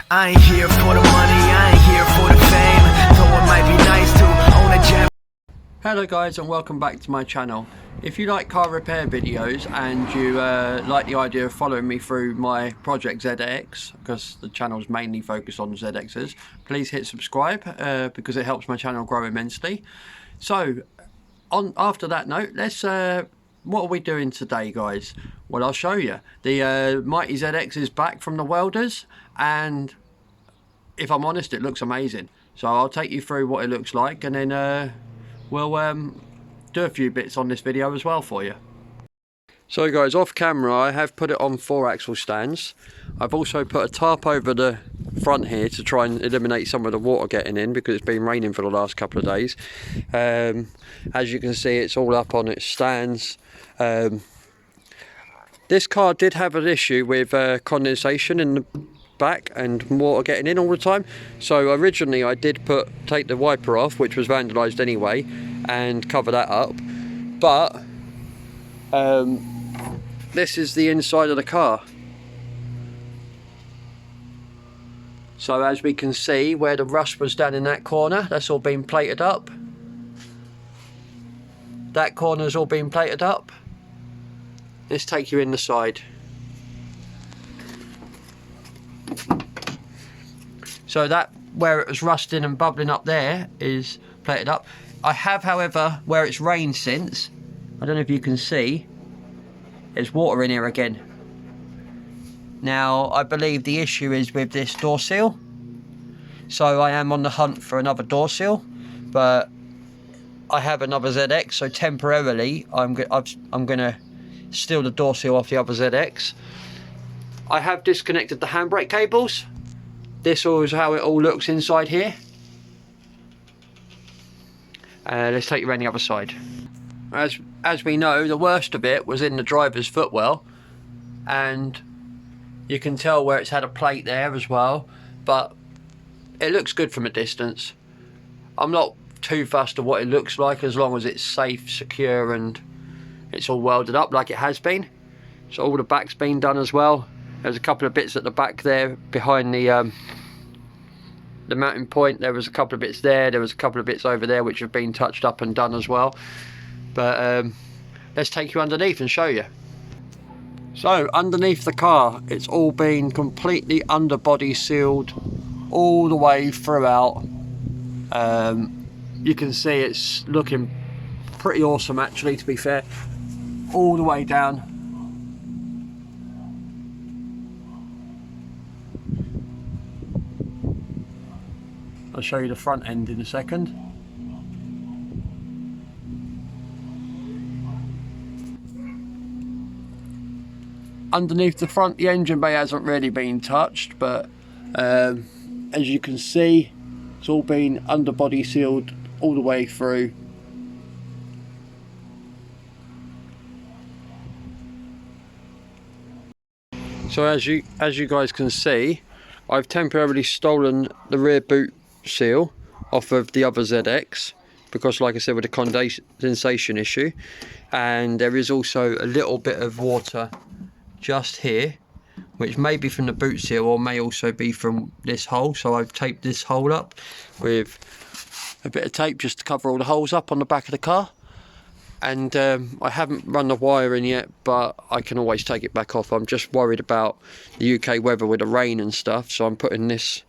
I ain't here for the money, I ain't here for the fame, though it might be nice to own a gem. Hello guys, and welcome back to my channel. If you like car repair videos and you like the idea of following me through my project ZX, because the channel is mainly focused on ZXs, please hit subscribe because it helps my channel grow immensely. So after that note, let's what are we doing today, guys? Well, I'll show you. The Mighty ZX is back from the welders, and if I'm honest, it looks amazing. So I'll take you through what it looks like, and then we'll do a few bits on this video as well for you. So guys, off camera I have put it on 4-axle stands. I've also put a tarp over the front here to try and eliminate some of the water getting in, because it's been raining for the last couple of days. As you can see, it's all up on its stands. This car did have an issue with condensation in the back and water getting in all the time. So originally I did take the wiper off, which was vandalised anyway, and cover that up. But this is the inside of the car. So as we can see, where the rust was down in that corner, that's all been plated up. That corner's all been plated up. Let's take you in the side. So that, where it was rusting and bubbling up there, is plated up. I have, however, where it's rained since, I don't know if you can see, there's water in here again. Now, I believe the issue is with this door seal. So I am on the hunt for another door seal, but I have another ZX, so temporarily I'm going to steal the door seal off the other ZX. I have disconnected the handbrake cables. This is how it all looks inside here. Let's take you around the other side. As we know, the worst of it was in the driver's footwell, and you can tell where it's had a plate there as well, but it looks good from a distance. I'm not too fussed of what it looks like, as long as it's safe, secure, and it's all welded up like it has been. So all the back's been done as well. There's a couple of bits at the back there behind the mounting point. There was a couple of bits there. There was a couple of bits over there which have been touched up and done as well. But let's take you underneath and show you. So underneath the car, it's all been completely underbody sealed all the way throughout. You can see it's looking pretty awesome, actually, to be fair, all the way down. I'll show you the front end in a second. Underneath the front, the engine bay hasn't really been touched, but as you can see, it's all been underbody sealed all the way through. So as you guys can see, I've temporarily stolen the rear boot seal off of the other ZX, because like I said, with the condensation issue, and there is also a little bit of water just here, which may be from the boot seal or may also be from this hole. So I've taped this hole up with a bit of tape just to cover all the holes up on the back of the car. And I haven't run the wire in yet, but I can always take it back off. I'm just worried about the UK weather with the rain and stuff, so I'm putting this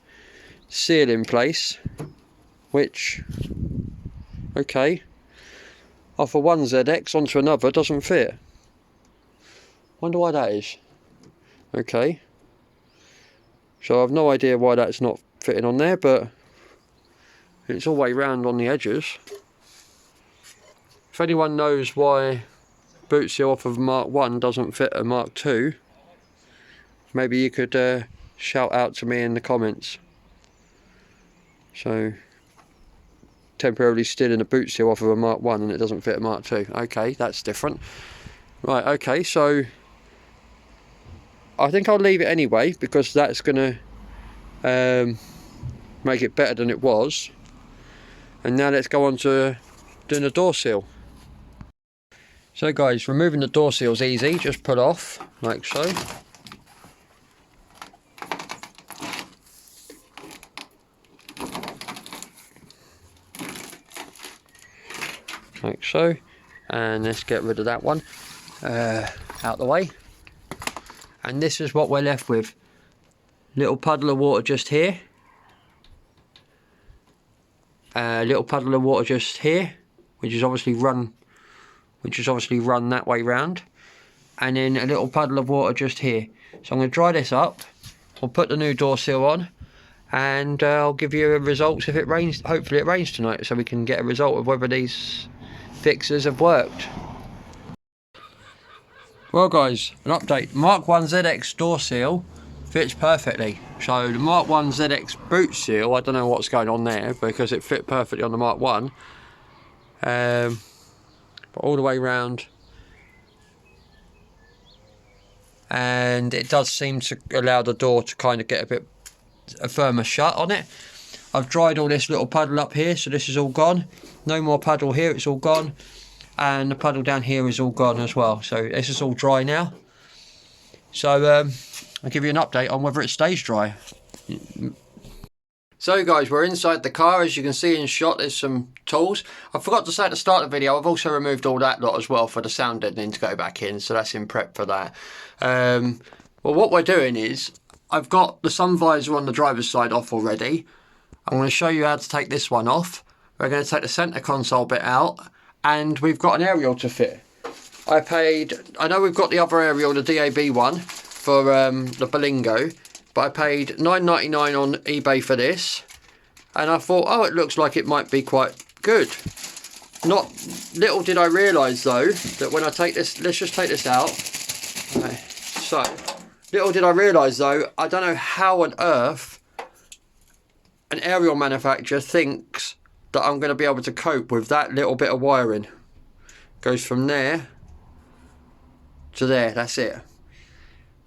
seal in place, which, okay, off of one ZX onto another doesn't fit. Wonder why that is. Okay, so I've no idea why that's not fitting on there, but it's all the way round on the edges. If anyone knows why boot seal off of Mark 1 doesn't fit a Mark 2, maybe you could shout out to me in the comments. So, temporarily stealing a boot seal off of a Mark 1 and it doesn't fit a Mark 2. Okay, that's different. Right, okay, so I think I'll leave it anyway, because that's going to make it better than it was. And now let's go on to doing the door seal. So guys, removing the door seal is easy, just pull off like so. like so. And let's get rid of that one out the way. And this is what we're left with. Little puddle of water just here. Little puddle of water just here, which is obviously run that way round. And then a little puddle of water just here. So I'm going to dry this up. I'll put the new door seal on, and I'll give you results if it rains. Hopefully it rains tonight, so we can get a result of whether these fixes have worked. Well guys, an update. Mark 1 ZX door seal fits perfectly. So the Mark 1 ZX boot seal, I don't know what's going on there because it fit perfectly on the Mark 1. But all the way round. And it does seem to allow the door to kind of get a firmer shut on it. I've dried all this little puddle up here, so this is all gone. No more puddle here, it's all gone. And the puddle down here is all gone as well. So this is all dry now. So I'll give you an update on whether it stays dry. So guys, we're inside the car. As you can see in shot, there's some tools. I forgot to say at the start of the video, I've also removed all that lot as well for the sound deadening to go back in. So that's in prep for that. Well, what we're doing is, I've got the sun visor on the driver's side off already. I'm going to show you how to take this one off. We're going to take the centre console bit out. And we've got an aerial to fit. I know we've got the other aerial, the DAB one, for the Berlingo. But I paid $9.99 on eBay for this, and I thought, oh, it looks like it might be quite good. Little did I realise though that when I take this, let's just take this out. Okay, so little did I realise though, I don't know how on earth an aerial manufacturer thinks that I'm going to be able to cope with that little bit of wiring. Goes from there to there. That's it.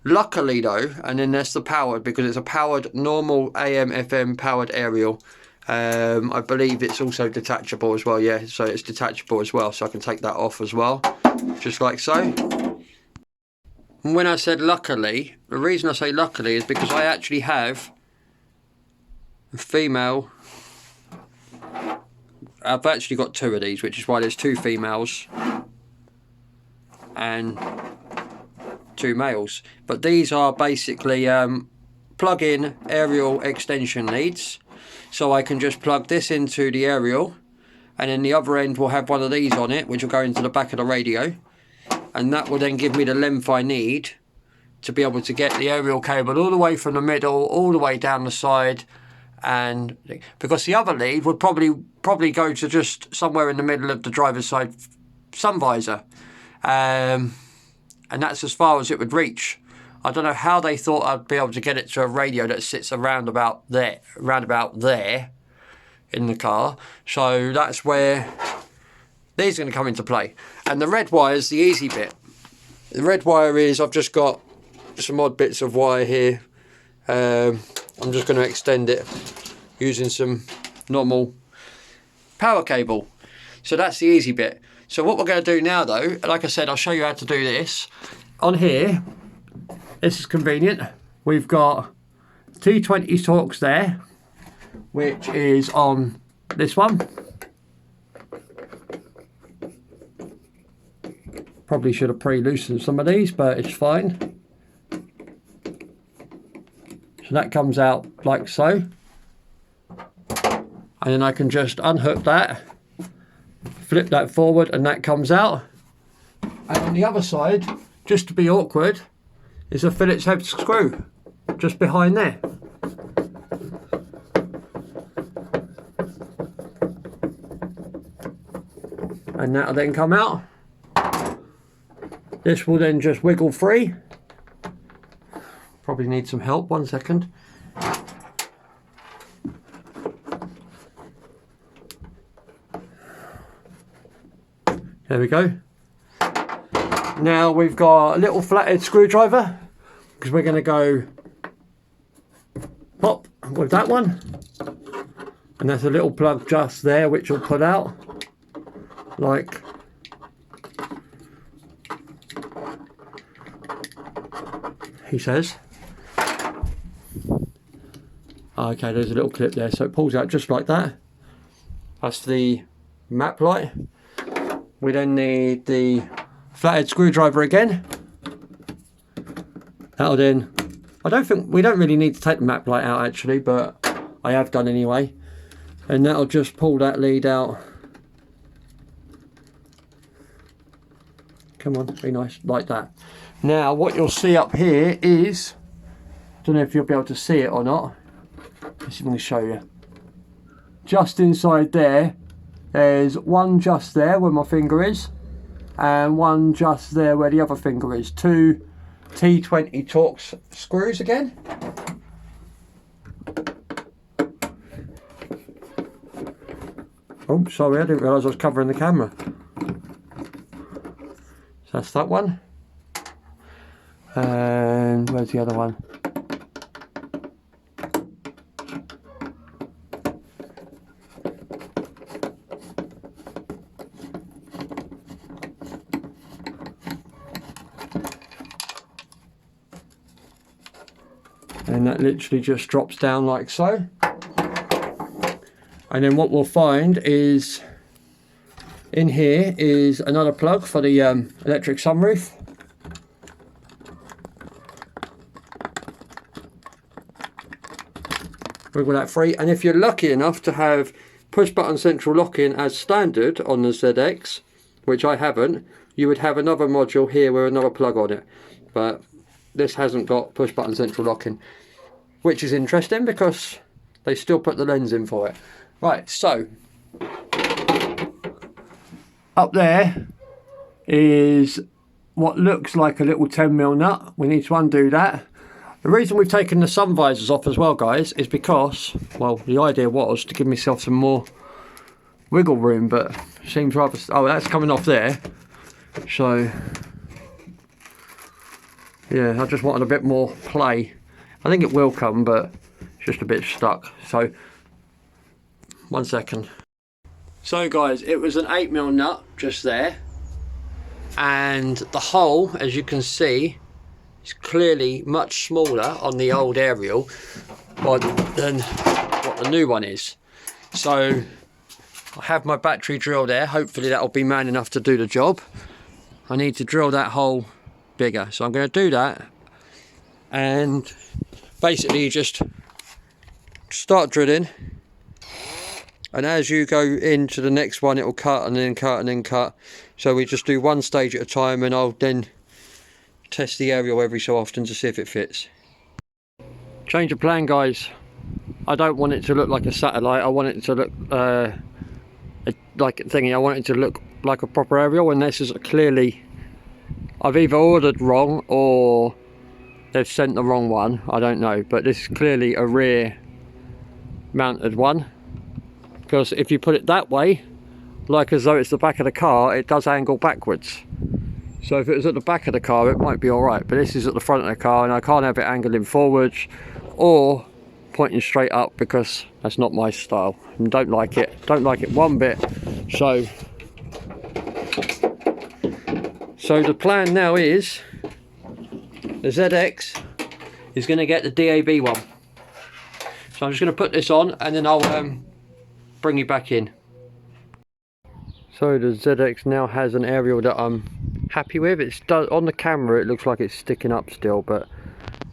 Luckily though, and then there's the powered, because it's a powered normal AM FM powered aerial. I believe it's also detachable as well. Yeah, so it's detachable as well, so I can take that off as well, just like so. And when I said luckily, the reason I say luckily is because I actually have a female. I've actually got two of these, which is why there's two females and two males. But these are basically plug-in aerial extension leads, so I can just plug this into the aerial, and then the other end will have one of these on it, which will go into the back of the radio, and that will then give me the length I need to be able to get the aerial cable all the way from the middle all the way down the side. And because the other lead would probably go to just somewhere in the middle of the driver's side sun visor, and that's as far as it would reach. I don't know how they thought I'd be able to get it to a radio that sits around about there in the car. So that's where these are going to come into play. And the red wire is the easy bit. The red wire is, I've just got some odd bits of wire here. I'm just going to extend it using some normal power cable. So that's the easy bit. So what we're going to do now though, like I said, I'll show you how to do this. On here, this is convenient. We've got T20 Torx there, which is on this one. Probably should have pre-loosened some of these, but it's fine. So that comes out like so. And then I can just unhook that, flip that forward, and that comes out. And on the other side, just to be awkward, is a Phillips head screw just behind there. And that'll then come out. This will then just wiggle free. Probably need some help, 1 second. There we go. Now we've got a little flathead screwdriver, because we're going to go pop with that one. And there's a little plug just there which will put out like he says. Okay, there's a little clip there, so it pulls out just like that. That's the map light. We then need the flathead screwdriver again. That'll then, we don't really need to take the map light out actually, but I have done anyway. And that'll just pull that lead out. Come on, be nice, like that. Now what you'll see up here is, don't know if you'll be able to see it or not. Let's see if I can show you. Just inside there, there's one just there where my finger is, and one just there where the other finger is. Two T20 Torx screws again. Oh, sorry, I didn't realise I was covering the camera. So that's that one. And where's the other one? And that literally just drops down like so. And then what we'll find is in here is another plug for the electric sunroof. Wiggle that free, and if you're lucky enough to have push button central locking as standard on the ZX, which I haven't, you would have another module here with another plug on it, but this hasn't got push button central locking, which is interesting because they still put the lens in for it. Right, so up there is what looks like a little 10mm nut. We need to undo that. The reason we've taken the sun visors off as well, guys, is because, well, the idea was to give myself some more wiggle room, but it seems rather... Oh, that's coming off there. So, yeah, I just wanted a bit more play. I think it will come, but it's just a bit stuck. So, 1 second. So, guys, it was an 8mm nut just there. And the hole, as you can see, it's clearly much smaller on the old Ariel than what the new one is. So I have my battery drill there. Hopefully that'll be man enough to do the job. I need to drill that hole bigger. So I'm going to do that. And basically just start drilling. And as you go into the next one, it will cut and then cut and then cut. So we just do one stage at a time, and I'll then test the Ariel every so often to see if it fits. Change of plan, guys. I don't want it to look like a satellite. I want it to look like a thingy. I want it to look like a proper Ariel, and this is clearly, I've either ordered wrong or they've sent the wrong one. I don't know, but this is clearly a rear mounted one, because if you put it that way, like as though it's the back of the car, it does angle backwards. So if it was at the back of the car, it might be alright, but this is at the front of the car, and I can't have it angling forwards or pointing straight up, because that's not my style and don't like it one bit. So the plan now is the ZX is going to get the DAB one. So I'm just going to put this on, and then I'll bring you back in. So the ZX now has an Ariel that I'm happy with. It's on the camera it looks like it's sticking up still, but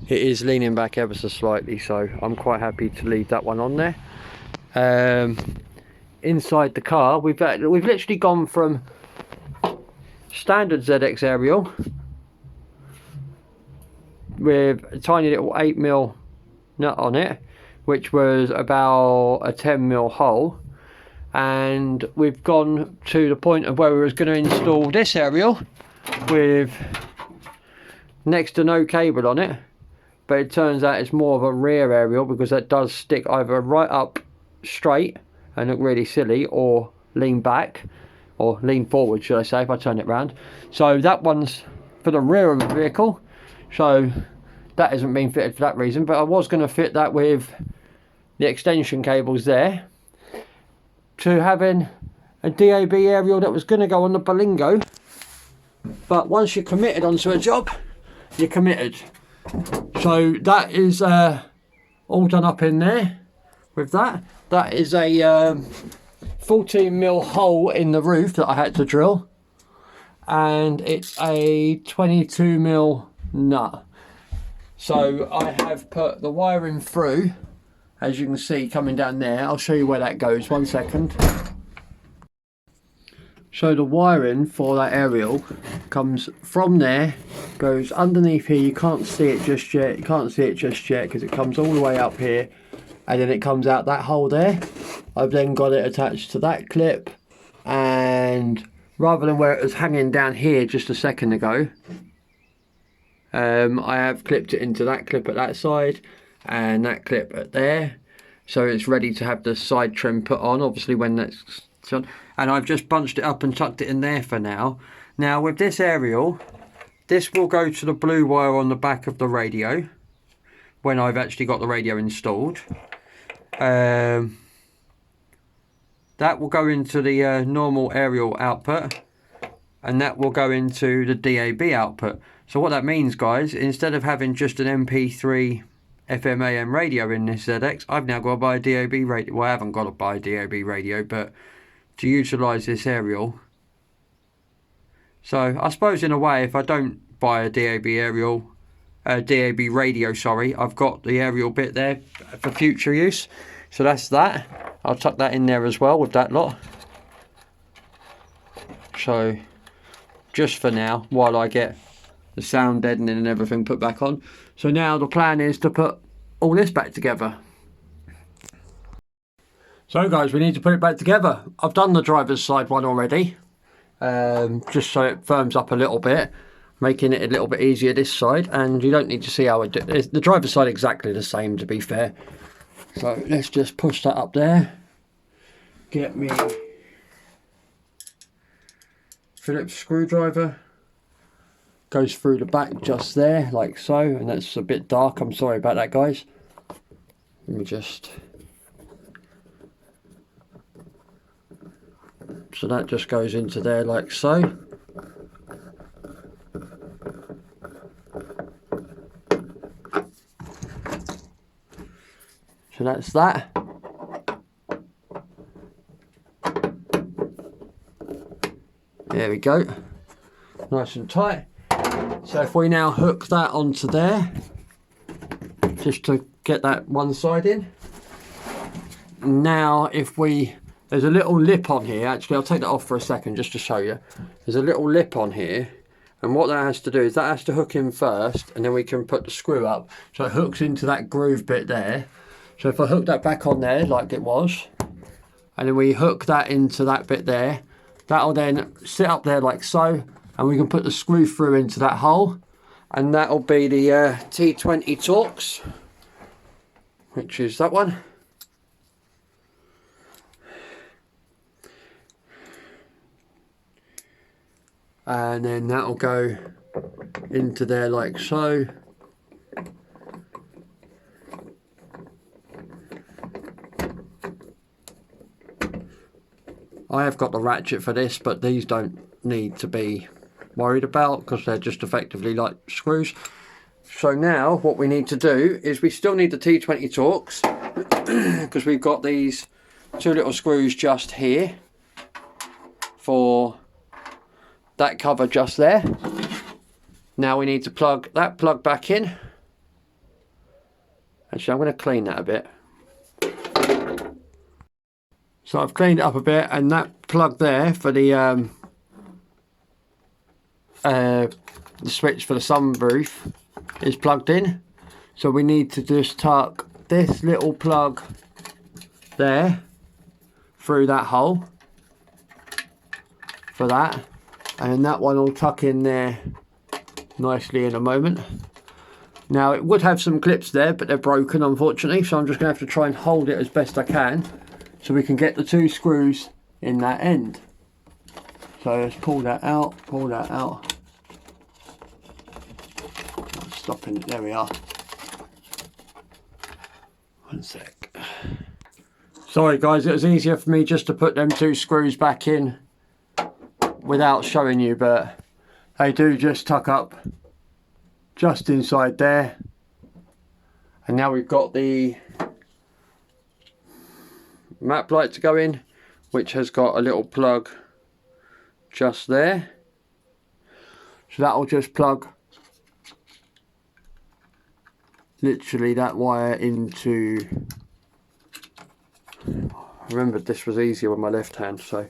it is leaning back ever so slightly, so I'm quite happy to leave that one on there. Inside the car, we've literally gone from standard ZX Ariel with a tiny little 8mm nut on it, which was about a 10mm hole, and we've gone to the point of where we was going to install this Ariel with next to no cable on it, but it turns out it's more of a rear Ariel, because that does stick either right up straight and look really silly, or lean back, or lean forward should I say, if I turn it round. So that one's for the rear of the vehicle, so that hasn't been fitted for that reason, but I was going to fit that with the extension cables there, to having a DAB Ariel that was going to go on the Berlingo. But once you're committed onto a job, you're committed. So that is all done up in there with that. That is a 14mm hole in the roof that I had to drill. and it's a 22mm nut. So I have put the wiring through, as you can see coming down there. I'll show you where that goes, 1 second. So the wiring for that aerial comes from there, goes underneath here. You can't see it just yet, because it comes all the way up here, and then it comes out that hole there. I've then got it attached to that clip, and rather than where it was hanging down here just a second ago, I have clipped it into that clip at that side and that clip at there, so it's ready to have the side trim put on, obviously, when that's done. And I've just bunched it up and tucked it in there for now. Now with this aerial, this will go to the blue wire on the back of the radio when I've actually got the radio installed. That will go into the normal aerial output, and that will go into the DAB output. So what that means, guys, instead of having just an MP3 FM AM radio in this ZX, I've now got to buy a DAB radio. Well, I haven't got to buy a DAB radio, but to utilise this aerial. So I suppose in a way, if I don't buy a DAB radio, sorry, I've got the aerial bit there for future use. So that's that. I'll tuck that in there as well with that lot. So just for now, while I get the sound deadening and everything put back on. So now the plan is to put all this back together. So guys, we need to put it back together. I've done the driver's side one already, just so it firms up a little bit, making it a little bit easier this side, and you don't need to see how I do it. The driver's side exactly the same, to be fair. So let's just push that up there. Get me Phillips screwdriver. Goes through the back just there, like so, and that's a bit dark. I'm sorry about that, guys. Let me just... So that just goes into there like so. So that's that. There we go. Nice and tight. So if we now hook that onto there, just to get that one side in. Now if we... There's a little lip on here. Actually, I'll take that off for a second just to show you. There's a little lip on here, and what that has to do is that has to hook in first, and then we can put the screw up. So it hooks into that groove bit there. So if I hook that back on there like it was, and then we hook that into that bit there, that'll then sit up there like so, and we can put the screw through into that hole, and that'll be the T20 Torx, which is that one. And then that'll go into there like so. I have got the ratchet for this, but these don't need to be worried about because they're just effectively like screws. So now what we need to do is we still need the T20 Torx because we've got these two little screws just here for that cover just there. Now we need to plug that plug back in. Actually, I'm going to clean that a bit. So I've cleaned it up a bit, and that plug there for the switch for the sunroof is plugged in. So we need to just tuck this little plug there through that hole for that. And then that one will tuck in there nicely in a moment. Now it would have some clips there, but they're broken unfortunately, so I'm just going to have to try and hold it as best I can so we can get the two screws in that end. So let's pull that out, pull that out. Stopping it, there we are. One sec. Sorry guys, it was easier for me just to put them two screws back in without showing you, but they do just tuck up just inside there. And now we've got the map light to go in, which has got a little plug just there. So that'll just plug literally that wire into, I remembered this was easier with my left hand, so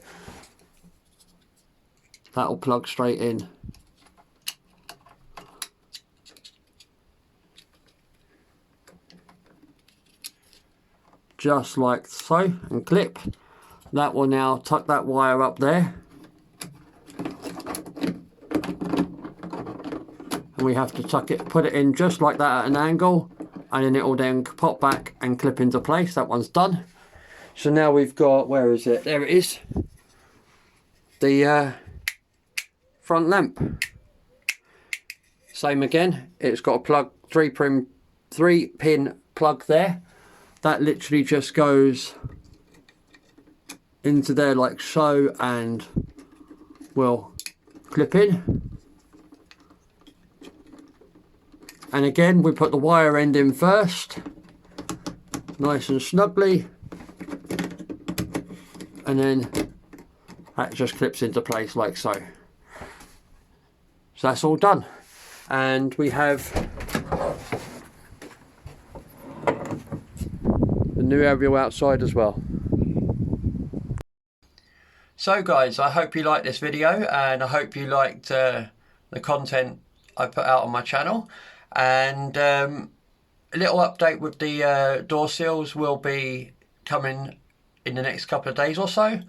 that'll plug straight in. Just like so, and clip. That will now tuck that wire up there. And we have to tuck it, put it in just like that at an angle, and then it will then pop back and clip into place. That one's done. So now we've got, where is it? There it is. The front lamp. Same again. It's got a plug, three pin plug there. That literally just goes into there like so and will clip in. And again, we put the wire end in first, nice and snugly, and then that just clips into place like so. So that's all done. And we have the new Ariel outside as well. So guys, I hope you liked this video, and I hope you liked the content I put out on my channel. And a little update with the door seals will be coming in the next couple of days or so,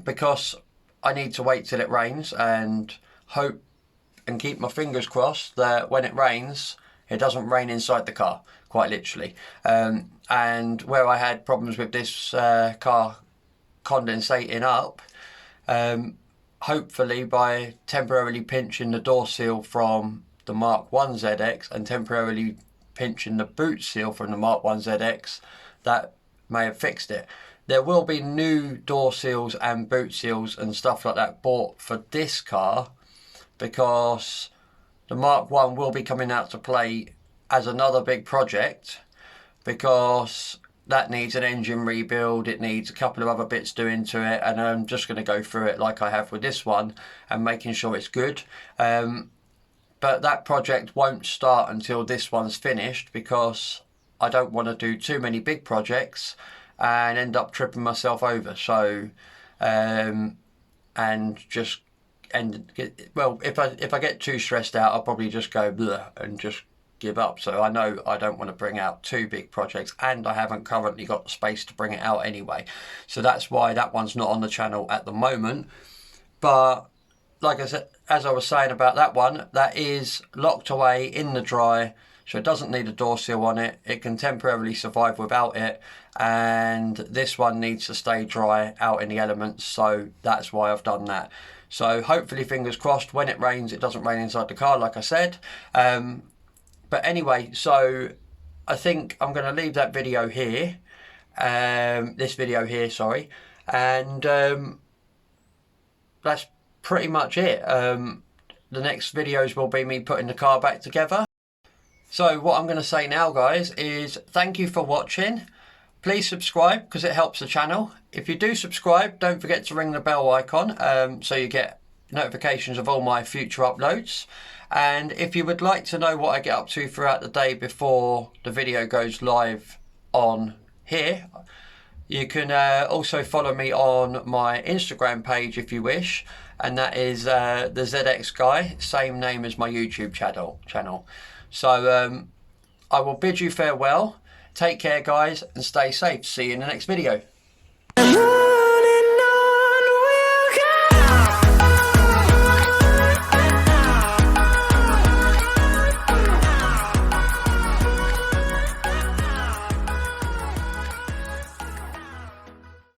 because I need to wait till it rains and hope and keep my fingers crossed that when it rains, it doesn't rain inside the car, quite literally. And where I had problems with this car condensating up, hopefully by temporarily pinching the door seal from the Mark 1 ZX and temporarily pinching the boot seal from the Mark 1 ZX, that may have fixed it. There will be new door seals and boot seals and stuff like that bought for this car, because the Mark 1 will be coming out to play as another big project, because that needs an engine rebuild, it needs a couple of other bits doing to it, and I'm just going to go through it like I have with this one and making sure it's good. But that project won't start until this one's finished, because I don't want to do too many big projects and end up tripping myself over. So and just well, if I get too stressed out, I'll probably just go bleh and just give up. So I know I don't want to bring out two big projects, and I haven't currently got the space to bring it out anyway. So that's why that one's not on the channel at the moment. But like I said, as I was saying about that one, that is locked away in the dry, so it doesn't need a door seal on it. It can temporarily survive without it, and this one needs to stay dry out in the elements, so that's why I've done that. So hopefully, fingers crossed, when it rains, it doesn't rain inside the car, like I said. But anyway, so I think I'm going to leave that video here, this video here, sorry, and that's pretty much it. The next videos will be me putting the car back together. So what I'm going to say now, guys, is thank you for watching. Please subscribe, because it helps the channel. If you do subscribe, don't forget to ring the bell icon, so you get notifications of all my future uploads. And if you would like to know what I get up to throughout the day before the video goes live on here, you can also follow me on my Instagram page if you wish, and that is the ZX Guy, same name as my YouTube channel. So I will bid you farewell. Take care, guys, and stay safe. See you in the next video.